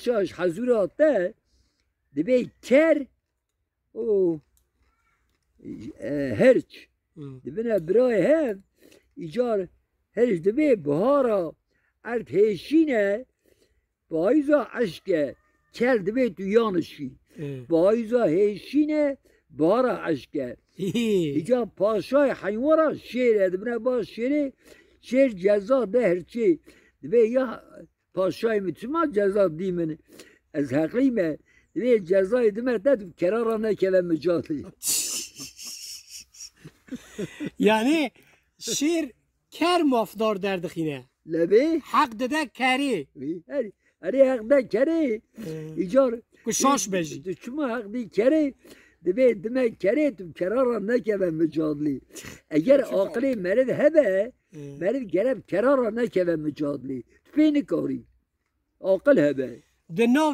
پاشاش حضورات ده دبی کر و هرچ دبینه برای هف ایجار هرچ دبی بهارا ارتشینه بایزا عشقه کر دبی تو یانشی بایزا هشینه بهارا عشقه ایجا پاشای حیوارا شیره دبینه با شیره شیر جزا ده هرچی دبی یا پاشای میتوما جزا دیمن از حقیمه دبی جزای دمه داد کرارا نکله مجالی یعنی شیر کر مافدار دردخینه لبی حق دده کری هری حق ده کری ایجار کشاش بجی شما حق دی کری دبی دمه کری تو کرارا نکله مجالی اگر عاقلی مرد هبه مرد گرب کرارا نکله مجالی تو پینی کاری عاقل هبه ده ناو